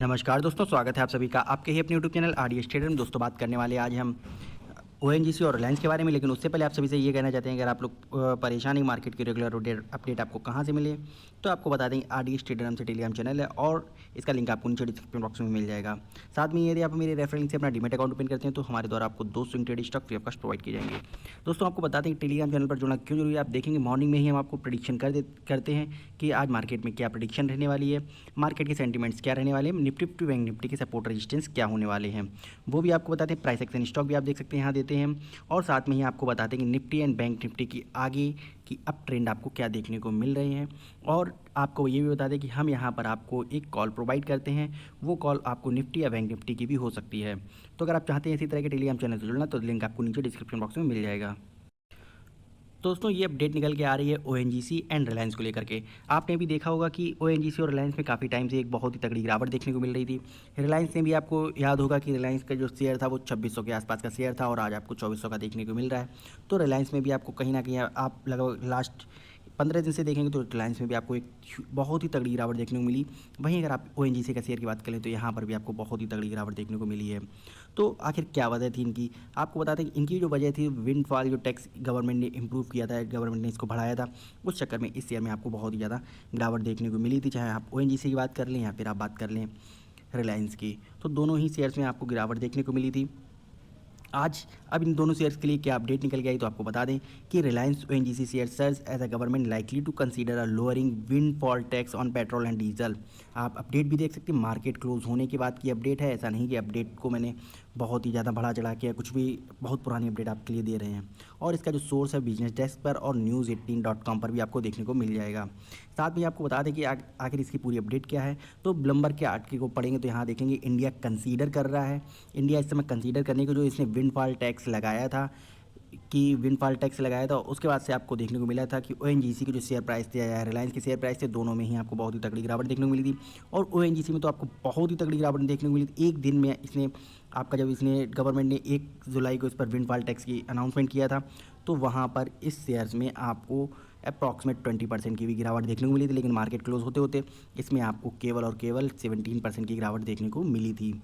नमस्कार दोस्तों, स्वागत है आप सभी का आपके ही अपने यूट्यूब चैनल आरडीएस ट्रेडर में। दोस्तों बात करने वाले आज हम ओएनजीसी और रिलायंस के बारे में। लेकिन उससे पहले आप सभी से ये कहना चाहते हैं, अगर आप लोग परेशान हैं मार्केट की रेगुलर अपडेट आपको कहाँ से मिले, तो आपको बता दें आरडीएस ट्रेडर नाम से टेलीग्राम चैनल है और इसका लिंक आपको नीचे डिस्क्रिप्शन बॉक्स में मिल जाएगा। साथ में यदि आप मेरे रेफरल लिंक से अपना डीमैट अकाउंट ओपन करते हैं तो हमारे द्वारा आपको 2 swing trade stock free of cost provide किए जाएंगे। दोस्तों आपको बता दें कि टेलीग्राम चैनल पर जुड़ना क्यों जरूरी है। आप देखेंगे मॉर्निंग में ही हम आपको प्रेडिक्शन करते हैं कि आज मार्केट में क्या प्रेडिक्शन रहने वाली है, मार्केट के सेंटीमेंट्स क्या रहने वाले हैं, निफ्टी बैंक निफ्टी के सपोर्ट रेजिस्टेंस क्या होने वाले हैं, वो भी आपको बताते हैं। प्राइस एक्शन स्टॉक भी आप देख सकते हैं यहाँ देते हैं और साथ में ही आपको बताते हैं कि निफ्टी एंड बैंक निफ्टी की आगे की अप ट्रेंड आपको क्या देखने को मिल रहे हैं। और आपको ये भी बता दें कि हम यहाँ पर आपको एक कॉल प्रोवाइड करते हैं, वो कॉल आपको निफ्टी या बैंक निफ्टी की भी हो सकती है। तो अगर आप चाहते हैं इसी तरह के टेलीग्राम चैनल से जुड़ना तो लिंक आपको नीचे डिस्क्रिप्शन बॉक्स में मिल जाएगा। दोस्तों ये अपडेट निकल के आ रही है ओएनजीसी एंड रिलायंस को लेकर के। आपने भी देखा होगा कि ओएनजीसी और रिलायंस में काफ़ी टाइम से एक बहुत ही तगड़ी गिरावट देखने को मिल रही थी। रिलायंस में भी आपको याद होगा कि रिलायंस का जो शेयर था वो 2600 के आसपास का शेयर था और आज आपको 2400 का देखने को मिल रहा है। तो रिलायंस में भी आपको कहीं ना कहीं आप लगभग लास्ट 15 दिन से देखेंगे तो रिलायंस में भी आपको एक बहुत ही तगड़ी गिरावट देखने को मिली। वहीं अगर आप ओएनजीसी का शेयर की बात करें तो यहाँ पर भी आपको बहुत ही तगड़ी गिरावट देखने को मिली है। तो आखिर क्या वजह थी इनकी, आपको बता दें कि इनकी जो वजह थी विंडफॉल जो टैक्स गवर्नमेंट ने इम्प्रूव किया था, गवर्नमेंट ने इसको बढ़ाया था, उस चक्कर में इस शेयर में आपको बहुत ही ज़्यादा गिरावट देखने को मिली थी। चाहे आप ओएनजीसी की बात कर लें या फिर आप बात कर लें रिलायंस की, तो दोनों ही शेयर्स में आपको गिरावट देखने को मिली थी। आज अब इन दोनों शेयर्स के लिए क्या अपडेट निकल गई, तो आपको बता दें कि Reliance ONGC share surge as a government likely to consider a lowering windfall tax on petrol and diesel. आप अपडेट भी देख सकते हैं, मार्केट क्लोज होने के बाद की अपडेट है। ऐसा नहीं कि अपडेट को मैंने बहुत ही ज़्यादा बढ़ा चढ़ा के कुछ भी, बहुत पुरानी अपडेट आपके लिए दे रहे हैं। और इसका जो सोर्स है बिजनेस डेस्क पर और news18.com पर भी आपको देखने को मिल जाएगा। साथ में आपको बता दें कि आखिर इसकी पूरी अपडेट क्या है। तो ब्लूमबर्ग के आर्टिकल को पढ़ेंगे तो यहाँ देखेंगे इंडिया कंसीडर कर रहा है। इंडिया इस समय कंसीडर करने को जो इसने विंडफॉल टैक्स लगाया था उसके बाद से आपको देखने को मिला था कि ओएनजीसी के जो शेयर प्राइस थे या रिलायंस के शेयर प्राइस थे, दोनों में ही आपको बहुत ही तगड़ी गिरावट देखने को मिली थी। और ओएनजीसी में तो आपको बहुत ही तगड़ी गिरावट देखने को मिली थी। एक दिन में इसने आपका, जब इसने गवर्नमेंट ने 1 जुलाई को इस पर विंडफॉल टैक्स की अनाउंसमेंट किया था, तो वहाँ पर इस शेयर्स में आपको अप्रॉक्सीमेट 20% की भी गिरावट देखने को मिली थी। लेकिन मार्केट क्लोज होते होते इसमें आपको केवल और केवल 17% की गिरावट देखने को मिली थी।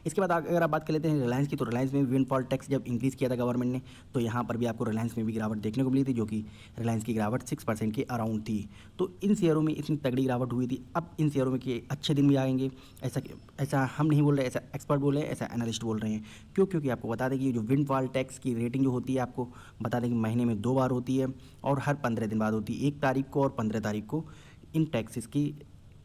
इसके बाद अगर आप बात कर लेते हैं रिलायंस की, तो रिलायंस में विंडफॉल टैक्स जब इंक्रीज़ किया था गवर्नमेंट ने, तो यहाँ पर भी आपको रिलायंस में भी गिरावट देखने को मिली थी, जो कि रिलायंस की गिरावट 6% के अराउंड थी। तो इन शेयरों में इतनी तगड़ी गिरावट हुई थी। अब इन शेयरों में के अच्छे दिन भी आएंगे, ऐसा ऐसा हम नहीं बोल रहे, ऐसा एक्सपर्ट बोल रहे हैं, ऐसा एनालिस्ट बोल रहे हैं। क्योंकि आपको बता दें कि जो विंडफॉल टैक्स की रेटिंग जो होती है, आपको बता दें कि महीने में 2 बार होती है और हर 15 दिन बाद होती है, 1 तारीख को और 15 तारीख को। इन टैक्सेस की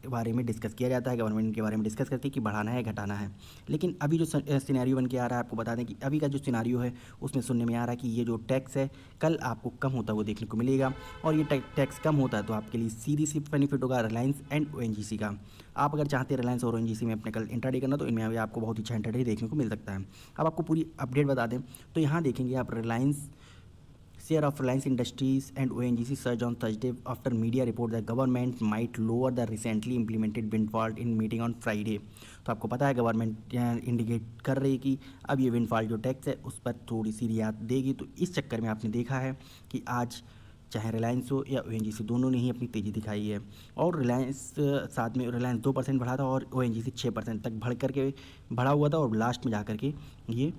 बारे में डिस्कस किया जाता है, गवर्नमेंट के बारे में डिस्कस करती है कि बढ़ाना है घटाना है। लेकिन अभी जो सिनेरियो बन के आ रहा है, आपको बता दें कि अभी का जो सिनेरियो है उसमें सुनने में आ रहा है कि ये जो टैक्स है कल आपको कम होता हुआ देखने को मिलेगा। और ये टैक्स कम होता है तो आपके लिए सीधी सी बेनिफिट होगा रिलायंस एंड ओएनजीसी का। आप अगर चाहते हैं रिलायंस और ओएनजीसी में अपने कल इंट्राडे करना, तो इनमें भी आपको बहुत अच्छा इंट्राडे देखने को मिल सकता है। अब आपको पूरी अपडेट बता दें तो यहाँ देखेंगे आप, Reliance share of Reliance Industries and ONGC surged on Thursday after media report that government might lower the recently implemented windfall in meeting on Friday। तो आपको पता है गवर्नमेंट इंडिकेट कर रही है कि अब ये विंडफॉल जो टैक्स है उस पर थोड़ी सी रियायत देगी। तो इस चक्कर में आपने देखा है कि आज चाहे रिलायंस हो या ओएनजीसी, दोनों ने ही अपनी तेज़ी दिखाई है। और रिलायंस साथ में रिलायंस 2% बढ़ा था और ओएनजीसी 6% तक बढ़ करके बढ़ा हुआ था और लास्ट में जा करके ये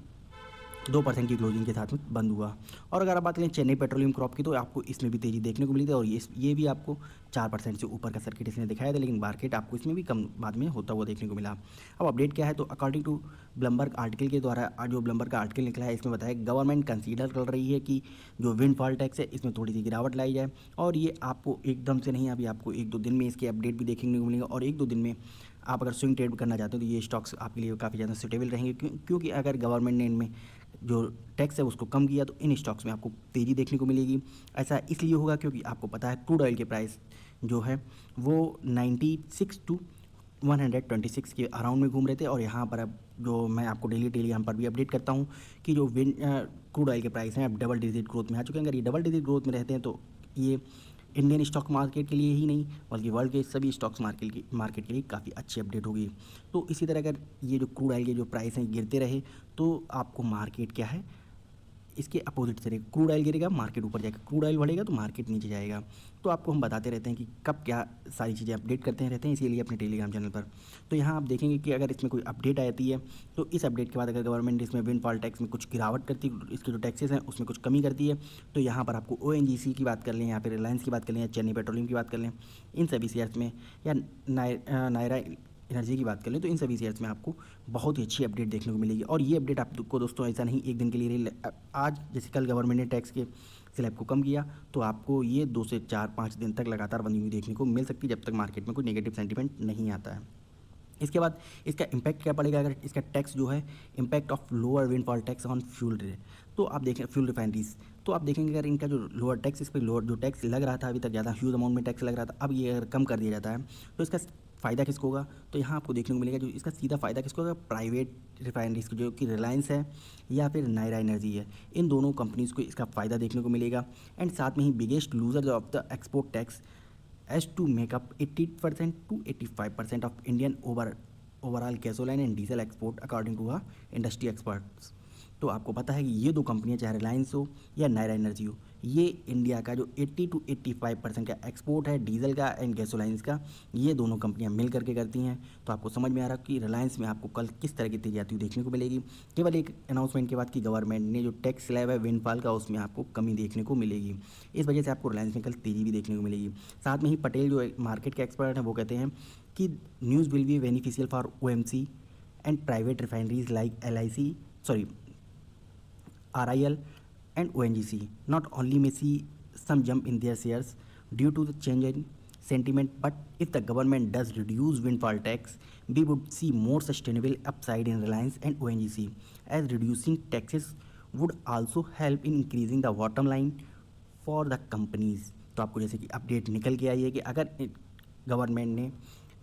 2% की क्लोजिंग के साथ में बंद हुआ। और अगर आप बात करें चेन्नई पेट्रोलियम क्रॉप की, तो आपको इसमें भी तेज़ी देखने को मिली थी और ये भी आपको 4% से ऊपर का सर्किट इसने दिखाया था। लेकिन मार्केट आपको इसमें भी कम बाद में होता हुआ देखने को मिला। अब अपडेट क्या है, तो अकॉर्डिंग टू ब्लूमबर्ग आर्टिकल के द्वारा, जो ब्लूमबर्ग का आर्टिकल निकला है, इसमें बताया गवर्नमेंट कंसीडर कर रही है कि जो विंडफॉल टैक्स है इसमें थोड़ी सी गिरावट लाई जाए। और ये आपको एकदम से नहीं, अभी आपको 1-2 दिन में इसके अपडेट भी देखने को मिलेंगे। और 1-2 दिन में आप अगर स्विंग ट्रेड करना चाहते हो तो ये स्टॉक्स आपके लिए काफ़ी ज़्यादा सुटेबल रहेंगे, क्योंकि अगर गवर्नमेंट ने इनमें जो टैक्स है उसको कम किया तो इन स्टॉक्स में आपको तेज़ी देखने को मिलेगी। ऐसा इसलिए होगा क्योंकि आपको पता है क्रूड ऑयल के प्राइस जो है वो 96 टू 126 के अराउंड में घूम रहे थे। और यहाँ पर अब जो मैं आपको डेली यहाँ पर भी अपडेट करता हूँ कि जो क्रूड ऑयल के प्राइस हैं अब डबल डिजिट ग्रोथ में आ चुके हैं। अगर ये डबल डिजिट ग्रोथ में रहते हैं तो ये इंडियन स्टॉक मार्केट के लिए ही नहीं बल्कि वर्ल्ड के सभी स्टॉक्स मार्केट के लिए काफ़ी अच्छी अपडेट होगी। तो इसी तरह अगर ये जो क्रूड ऑयल के जो प्राइस हैं गिरते रहे तो आपको मार्केट क्या है इसके अपोजिट से रहेगा। क्रूड ऑयल गिरेगा, मार्केट ऊपर जाएगा, क्रूड ऑयल बढ़ेगा तो मार्केट नीचे जाएगा। तो आपको हम बताते रहते हैं कि कब क्या सारी चीज़ें अपडेट करते रहते हैं, इसीलिए अपने टेलीग्राम चैनल पर। तो यहाँ आप देखेंगे कि अगर इसमें कोई अपडेट आती है तो इस अपडेट के बाद अगर गवर्नमेंट इसमें विंडफॉल टैक्स में कुछ गिरावट करती है, इसके जो टैक्सेस हैं उसमें कुछ कमी करती है, तो यहाँ पर आपको ONGC की बात कर लें या फिर रिलायंस की बात कर लें या चेन्नई पेट्रोलियम की बात कर लें, इन सभी शेयर्स में, या नायरा एनर्जी की बात कर लें, तो इन सभी शेयर्स में आपको बहुत ही अच्छी अपडेट देखने को मिलेगी। और ये अपडेट आपको दोस्तों ऐसा नहीं एक दिन के लिए रही, आज जैसे कल गवर्नमेंट ने टैक्स के स्लैब को कम किया तो आपको ये 2 से 4-5 दिन तक लगातार बनी हुई देखने को मिल सकती है, जब तक मार्केट में कोई नेगेटिव सेंटीमेंट नहीं आता है। इसके बाद इसका इम्पैक्ट क्या पड़ेगा, अगर इसका टैक्स जो है, impact of lower windfall tax on fuel, तो आप देखें फ्यूल रिफाइनरीज, तो आप देखेंगे अगर इनका जो लोअर टैक्स, इस पर लोअर जो टैक्स लग रहा था अभी तक, ज़्यादा ह्यूज अमाउंट में टैक्स लग रहा था, अब ये अगर कम कर दिया जाता है तो इसका फ़ायदा किसको होगा, तो यहाँ आपको देखने को मिलेगा जो इसका सीधा फ़ायदा किसको होगा, प्राइवेट रिफाइनरीज को, जो कि रिलायंस है या फिर नायरा एनर्जी है, इन दोनों कंपनीज़ को इसका फ़ायदा देखने को मिलेगा। एंड साथ में ही biggest loser of the export tax as to make up 80% to 85% of Indian overall gasoline and diesel export according to industry experts. तो आपको पता है कि ये दो कंपनियां, चाहे रिलायंस हो या नायरा एनर्जी हो, ये इंडिया का जो 80 to 85% का एक्सपोर्ट है डीजल का एंड गैसोलाइंस का, ये दोनों कंपनियां मिल करके करती हैं। तो आपको समझ में आ रहा है कि रिलायंस में आपको कल किस तरह की तेजी आती हुई देखने को मिलेगी, केवल एक अनाउंसमेंट के बाद कि गवर्नमेंट ने जो टैक्स स्लैब है विंडफॉल का, उसमें आपको कमी देखने को मिलेगी। इस वजह से आपको रिलायंस में कल तेजी भी देखने को मिलेगी। साथ में ही पटेल जो मार्केट के एक्सपर्ट हैं वो कहते हैं कि news will be beneficial for OMC and private refineries like RIL and ONGC not only may see some jump in their shares due to the change in sentiment, but if the government does reduce windfall tax, we would see more sustainable upside in Reliance and ONGC, as reducing taxes would also help in increasing the bottom line for the companies। तो आपको जैसे कि update निकल के आई है कि अगर government ने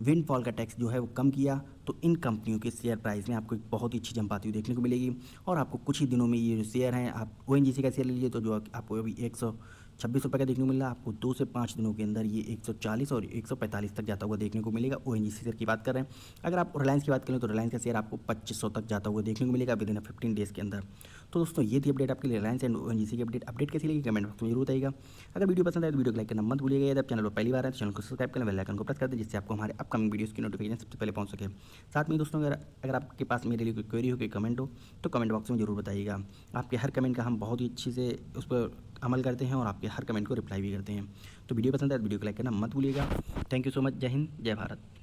विंडफॉल का टैक्स जो है वो कम किया तो इन कंपनियों के शेयर प्राइस में आपको एक बहुत ही अच्छी जंप आती हुई देखने को मिलेगी। और आपको कुछ ही दिनों में ये जो शेयर हैं, आप ONGC का शेयर लीजिए तो जो आपको अभी 126 रुपये का देखने को मिल रहा है, आपको 2 से 5 दिनों के अंदर ये 140 और 145 तक जाता हुआ देखने को मिलेगा। ONGC शेयर की बात कर रहे हैं। अगर आप रिलायंस की बात करें तो रिलायंस का शेयर आपको 2500 तक जाता हुआ देखने को मिलेगा विद इन 15 डेज़ के अंदर। तो दोस्तों ये थी अपडेट आपके लिए रिलायंस एंड ONGC की अपडेट कैसी लगी कमेंट बॉक्स में जरूर बताइएगा। अगर वीडियो पसंद आए तो वीडियो को लाइक करना मत भूलिएगा। यदि आप चैनल पर पहली बार है तो चैनल को सब्सक्राइब करना, बेल आइकन को प्रेस कर दें, जिससे आपको हमारे अपकमिंग वीडियोस की नोटिफिकेशन सबसे पहले पहुंच सके। साथ में दोस्तों अगर आपके पास मेरे लिए कोई क्वेरी हो, कोई कमेंट हो, तो कमेंट बॉक्स में जरूर बताइएगा। आपके हर कमेंट का हम बहुत ही अच्छे से उस पर अमल करते हैं और आपके हर कमेंट को रिप्लाई भी करते हैं। तो वीडियो पसंद आए तो वीडियो को लाइक करना मत भूलिएगा। Thank you so much. जय हिंद, जय भारत।